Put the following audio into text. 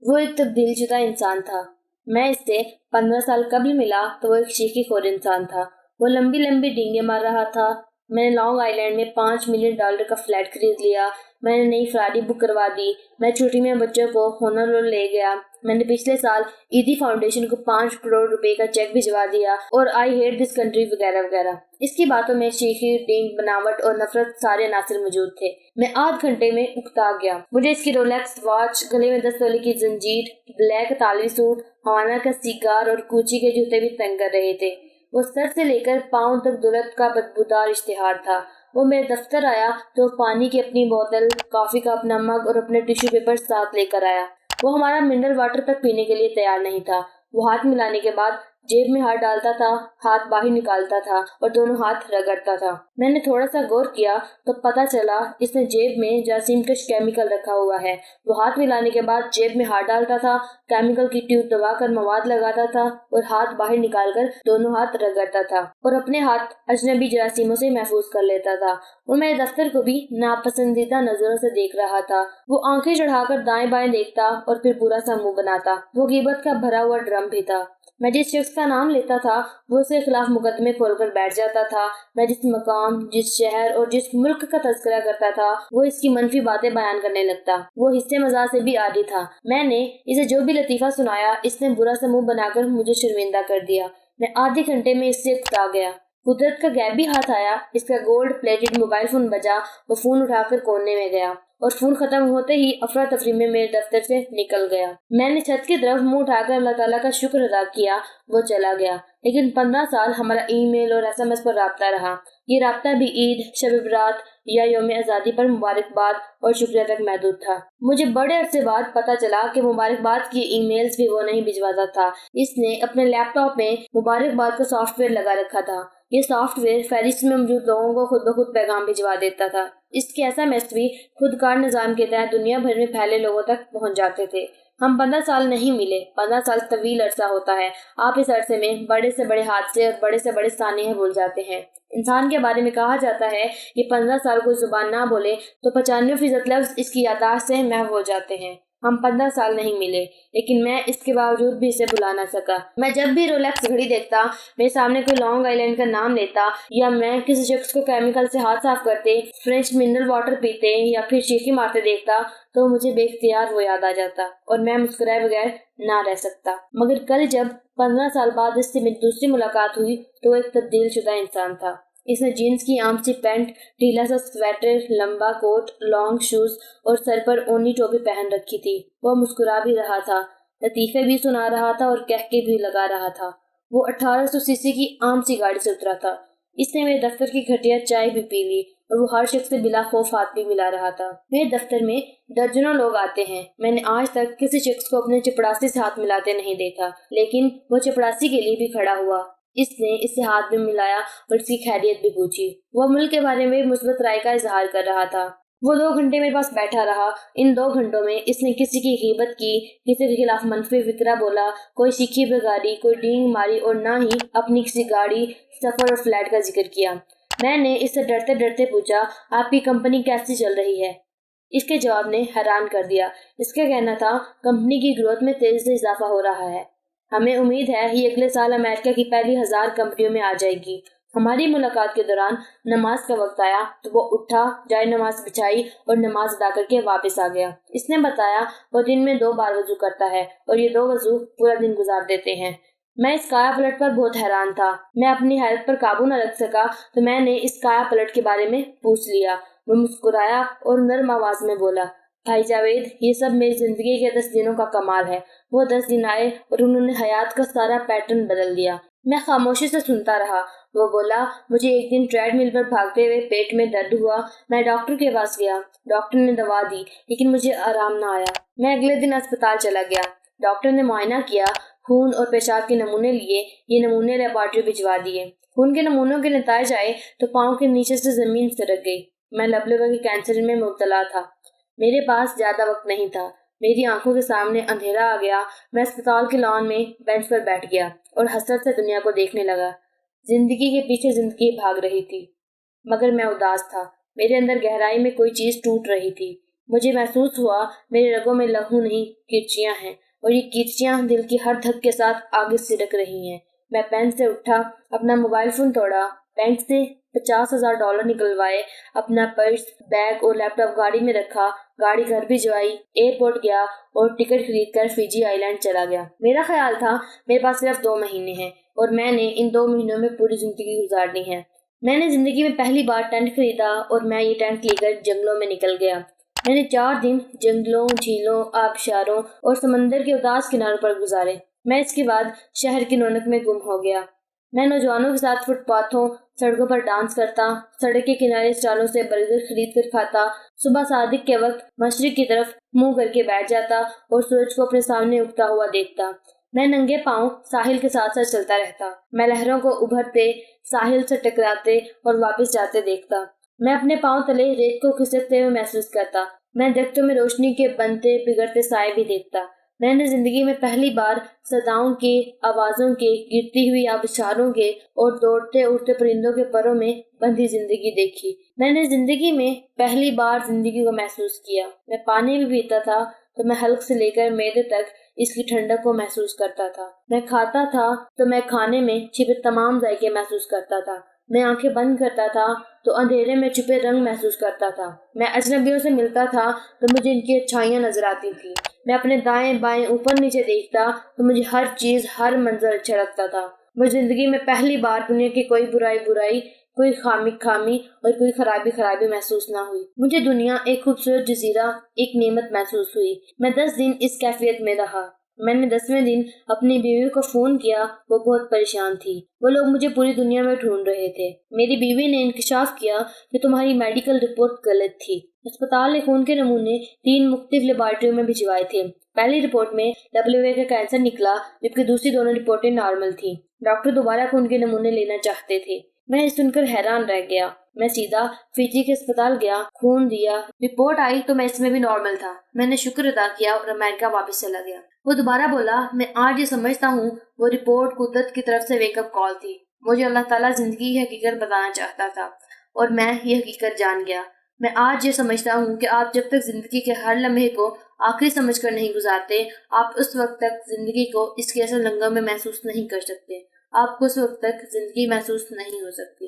وہ ایک تبدیل شدہ انسان تھا۔ میں اس سے 15 سال قبل ملا تو وہ ایک شیخی خور انسان تھا۔ وہ لمبی لمبی ڈینگیں مار رہا تھا۔ میں نے لانگ آئی لینڈ میں $5 ملین کا فلیٹ خرید لیا۔ میں نے نئی فراری بک کروا دی۔ میں چھٹی میں بچوں کو ہونولولو لے گیا۔ میں نے پچھلے سال ایدی فاؤنڈیشن کو $5 کروڑ کا چیک بھجوا دیا اور آئی ہیٹ دس کنٹری وغیرہ وغیرہ۔ اس کی باتوں میں شیخی، ڈینگ، بناوٹ اور نفرت سارے عناصر موجود تھے۔ میں آدھ گھنٹے میں اکتا گیا۔ مجھے اس کی رولیکس واچ، گلے میں 10 تولے کی زنجیر، بلیک اطالوی سوٹ، ہوانا کا سیگار اور کوچی کے جوتے بھی تنگ کر رہے تھے۔ وہ سر سے لے کر پاؤں تک دولت کا بدبودار اشتہار تھا۔ وہ میرے دفتر آیا تو پانی کی اپنی بوتل، کافی کا اپنا مگ اور اپنے ٹیشو پیپر ساتھ لے کر آیا۔ وہ ہمارا منرل واٹر تک پینے کے لیے تیار نہیں تھا۔ وہ ہاتھ ملانے کے بعد جیب میں ہاتھ ڈالتا تھا، ہاتھ باہر نکالتا تھا اور دونوں ہاتھ رگڑتا تھا۔ میں نے تھوڑا سا غور کیا تو پتا چلا اس نے جیب میں جراثیم کش کیمیکل رکھا ہوا ہے۔ وہ ہاتھ ملانے کے بعد جیب میں ہاتھ ڈالتا تھا، کیمیکل کی ٹیوب دبا کر مواد لگاتا تھا اور ہاتھ باہر نکال کر دونوں ہاتھ رگڑتا تھا اور اپنے ہاتھ اجنبی جراثیموں سے محفوظ کر لیتا تھا۔ وہ میرے دفتر کو بھی ناپسندیدہ نظروں سے دیکھ رہا تھا۔ وہ آنکھیں چڑھا کر دائیں بائیں دیکھتا اور پھر برا سا منہ بناتا۔ وہ غیبت کا بھرا ہوا ڈرم بھی تھا۔ میں جس شخص کا نام لیتا تھا وہ اس کے خلاف مقدمے کھول کر بیٹھ جاتا تھا۔ میں جس مقام، جس شہر اور جس ملک کا تذکرہ کرتا تھا وہ اس کی منفی باتیں بیان کرنے لگتا۔ وہ حصے مزاح سے بھی عادی تھا۔ میں نے اسے جو بھی لطیفہ سنایا اس نے برا سا منہ بنا کر مجھے شرمندہ کر دیا۔ میں آدھے گھنٹے میں اس سے اکتا گیا۔ قدرت کا غیبی ہاتھ آیا، اس کا گولڈ پلیٹڈ موبائل فون بجا۔ وہ فون اٹھا کر کونے میں گیا اور فون ختم ہوتے ہی افراتفری میں میرے دفتر سے نکل گیا۔ میں نے چھت کی طرف منہ اٹھا کر اللہ تعالیٰ کا شکر ادا کیا۔ وہ چلا گیا، لیکن 15 سال ہمارا ای میل اور SMS پر رابطہ رہا۔ یہ رابطہ بھی عید، شب برات یا یوم آزادی پر مبارکباد اور شکریہ تک محدود تھا۔ مجھے بڑے عرصے بعد پتا چلا کہ مبارکباد کی ای میلز بھی وہ نہیں بھجواتا تھا۔ اس نے اپنے لیپ ٹاپ میں مبارکباد کا سافٹ ویئر لگا رکھا تھا۔ یہ سافٹ ویئر فہرست میں موجود لوگوں کو خود بخود پیغام بھجوا دیتا تھا۔ اس کے SMS بھی خودکار نظام کے تحت دنیا بھر میں پھیلے لوگوں تک پہنچ جاتے تھے۔ ہم 15 سال نہیں ملے۔ 15 سال طویل عرصہ ہوتا ہے۔ آپ اس عرصے میں بڑے سے بڑے حادثے اور بڑے سے بڑے سانحے بھول جاتے ہیں۔ انسان کے بارے میں کہا جاتا ہے کہ 15 سال کوئی زبان نہ بولے تو 95% لفظ اس کی یادداشت سے محو ہو جاتے ہیں۔ ہم 15 سال نہیں ملے، لیکن میں اس کے باوجود بھی اسے بھلا نہ سکا۔ میں جب بھی رولیکس گھڑی دیکھتا، میرے سامنے کوئی لانگ آئی لینڈ کا نام لیتا یا میں کسی شخص کو کیمیکل سے ہاتھ صاف کرتے، فرینچ منرل واٹر پیتے یا پھر شیخی مارتے دیکھتا تو مجھے بے اختیار وہ یاد آ جاتا اور میں مسکرائے بغیر نہ رہ سکتا۔ مگر کل جب 15 سال بعد اس سے میری دوسری ملاقات ہوئی تو وہ ایک تبدیل شدہ انسان تھا۔ اس نے جینز کی عام سی پینٹ، ڈھیلا سا سویٹر، لمبا کوٹ، لانگ شوز اور سر پر اونی ٹوپی پہن رکھی تھی۔ وہ مسکرا بھی رہا تھا، لطیفے بھی سنا رہا تھا اور کہکے بھی لگا رہا تھا۔ وہ 1800 cc کی عام سی گاڑی سے اترا تھا۔ اس نے میرے دفتر کی گھٹیا چائے بھی پی لی اور وہ ہر شخص سے بلا خوف ہاتھ بھی ملا رہا تھا۔ میرے دفتر میں درجنوں لوگ آتے ہیں۔ میں نے آج تک کسی شخص کو اپنے چپڑاسی سے ہاتھ ملاتے نہیں دیکھا، لیکن وہ چپڑاسی کے لیے بھی کھڑا ہوا۔ اس نے اس سے ہاتھ بھی ملایا اور اس کی خیریت بھی پوچھی۔ وہ ملک کے بارے میں مثبت رائے کا اظہار کر رہا تھا۔ وہ 2 گھنٹے میرے پاس بیٹھا رہا۔ ان 2 گھنٹوں میں اس نے کسی کی غیبت کی، کسی کے خلاف منفی فکرہ بولا، کوئی سیکھی بگاڑی، کوئی ڈینگ ماری اور نہ ہی اپنی کسی گاڑی، سفر اور فلیٹ کا ذکر کیا۔ میں نے اس سے ڈرتے ڈرتے پوچھا، آپ کی کمپنی کیسی چل رہی ہے؟ اس کے جواب نے حیران کر دیا۔ اس کا کہنا تھا، کمپنی کی گروتھ میں تیزی سے اضافہ ہو رہا ہے۔ ہمیں امید ہے یہ اگلے سال امریکہ کی پہلی 1000 کمپنیوں میں آ جائے گی۔ ہماری ملاقات کے دوران نماز کا وقت آیا تو وہ اٹھا، جائے نماز بچھائی اور نماز ادا کر کے واپس آ گیا۔ اس نے بتایا وہ دن میں 2 بار وضو کرتا ہے اور یہ 2 وضو پورا دن گزار دیتے ہیں۔ میں اس کایا پلٹ پر بہت حیران تھا۔ میں اپنی حیرت پر قابو نہ رکھ سکا تو میں نے اس کایا پلٹ کے بارے میں پوچھ لیا۔ وہ مسکرایا اور نرم آواز میں بولا، بھائی جاوید، یہ سب میری زندگی کے 10 دنوں کا کمال ہے۔ وہ 10 دن آئے اور انہوں نے حیات کا سارا پیٹرن بدل دیا۔ میں خاموشی سے سنتا رہا۔ وہ بولا، مجھے ایک دن ٹریڈ مل پر بھاگتے ہوئے پیٹ میں درد ہوا۔ میں ڈاکٹر کے پاس گیا۔ ڈاکٹر نے دوا دی، لیکن مجھے آرام نہ آیا۔ میں اگلے دن اسپتال چلا گیا۔ ڈاکٹر نے معائنہ کیا، خون اور پیشاب کے نمونے لیے۔ یہ نمونے لیبارٹری بھجوا دیے۔ خون کے نمونوں کے نتائج آئے تو پاؤں کے نیچے سے زمین سرک گئی۔ میں لب کے کینسر میں مبتلا تھا۔ میرے پاس زیادہ وقت نہیں تھا۔ میری آنکھوں کے سامنے اندھیرا آ گیا۔ میں اسپتال کے لان میں بینچ پر بیٹھ گیا اور حسرت سے دنیا کو دیکھنے لگا۔ زندگی کے پیچھے زندگی بھاگ رہی تھی، مگر میں اداس تھا۔ میرے اندر گہرائی میں کوئی چیز ٹوٹ رہی تھی۔ مجھے محسوس ہوا میرے رگوں میں لہو نہیں کرچیاں ہیں، اور یہ کرچیاں دل کی ہر دھک کے ساتھ آگے سرک رہی ہیں۔ میں بینچ سے اٹھا، اپنا موبائل فون توڑا، بینک سے $50,000 نکلوائے، اپنا پرس، بیگ اور لیپ ٹاپ گاڑی میں رکھا، گاڑی گھر بھجوائی، ایئرپورٹ گیا اور ٹکٹ خرید کر فیجی آئی لینڈ چلا گیا۔ میرا خیال تھا میرے پاس صرف 2 مہینے ہیں اور میں نے ان 2 مہینوں میں پوری زندگی گزارنی ہے۔ میں نے زندگی میں پہلی بار ٹینٹ خریدا اور میں یہ ٹینٹ لے کر جنگلوں میں نکل گیا۔ میں نے 4 دن جنگلوں، جھیلوں، آبشاروں اور سمندر کے اداس کناروں پر گزارے۔ میں اس کے بعد شہر کی رونق میں گم ہو گیا۔ میں نوجوانوں کے ساتھ فٹ پاتھوں، سڑکوں پر ڈانس کرتا، سڑک کے کنارے اسٹالوں سے برگر خرید کر کھاتا، صبح صادق کے وقت مشرق کی طرف منہ کر کے بیٹھ جاتا اور سورج کو اپنے سامنے اگتا ہوا دیکھتا۔ میں ننگے پاؤں ساحل کے ساتھ ساتھ چلتا رہتا۔ میں لہروں کو ابھرتے، ساحل سے ٹکراتے اور واپس جاتے دیکھتا۔ میں اپنے پاؤں تلے ریت کو کھسکتے ہوئے محسوس کرتا۔ میں درختوں میں روشنی کے بنتے بگڑتے سائے بھی دیکھتا۔ میں نے زندگی میں پہلی بار صداؤں کے، آوازوں کے، گرتی ہوئی آبشاروں کے اور دوڑتے اڑتے پرندوں کے پروں میں بندھی زندگی دیکھی۔ میں نے زندگی میں پہلی بار زندگی کو محسوس کیا۔ میں پانی بھی پیتا تھا تو میں حلق سے لے کر معدے تک اس کی ٹھنڈک کو محسوس کرتا تھا۔ میں کھاتا تھا تو میں کھانے میں چھپے تمام ذائقے محسوس کرتا تھا۔ میں آنکھیں بند کرتا تھا تو اندھیرے میں چھپے رنگ محسوس کرتا تھا۔ میں اجنبیوں سے ملتا تھا تو مجھے ان کی اچھائیاں نظر آتی تھیں۔ میں اپنے دائیں بائیں اوپر نیچے دیکھتا تو مجھے ہر چیز، ہر منظر اچھا لگتا تھا۔ مجھے زندگی میں پہلی بار دنیا کی کوئی برائی، کوئی خامی اور کوئی خرابی محسوس نہ ہوئی۔ مجھے دنیا ایک خوبصورت جزیرہ، ایک نعمت محسوس ہوئی۔ میں 10 دن اس کیفیت میں رہا۔ میں نے 10ویں دن اپنی بیوی کو فون کیا، وہ بہت پریشان تھی۔ وہ لوگ مجھے پوری دنیا میں ڈھونڈ رہے تھے۔ میری بیوی نے انکشاف کیا کہ تمہاری میڈیکل رپورٹ غلط تھی۔ اسپتال نے خون کے نمونے 3 مختلف لیبارٹریوں میں بھجوائے تھے۔ پہلی رپورٹ میں WA کا کینسر نکلا، جبکہ دوسری دونوں رپورٹیں نارمل تھیں۔ ڈاکٹر دوبارہ خون کے نمونے لینا چاہتے تھے۔ میں یہ سن کر حیران رہ گیا۔ میں سیدھا فیجی کے اسپتال گیا، خون دیا، رپورٹ آئی تو میں اس میں بھی نارمل تھا۔ میں نے شکر ادا کیا اور امریکہ واپس چلا گیا۔ وہ دوبارہ بولا، میں آج یہ سمجھتا ہوں وہ رپورٹ قدرت کی طرف سے ویک اپ کال تھی۔ مجھے اللہ تعالیٰ زندگی کی حقیقت بتانا چاہتا تھا اور میں یہ حقیقت جان گیا۔ میں آج یہ سمجھتا ہوں کہ آپ جب تک زندگی کے ہر لمحے کو آخری سمجھ کر نہیں گزارتے، آپ اس وقت تک زندگی کو اس کے اصل رنگوں میں محسوس نہیں کر سکتے۔ آپ کو اس وقت تک زندگی محسوس نہیں ہو سکتی۔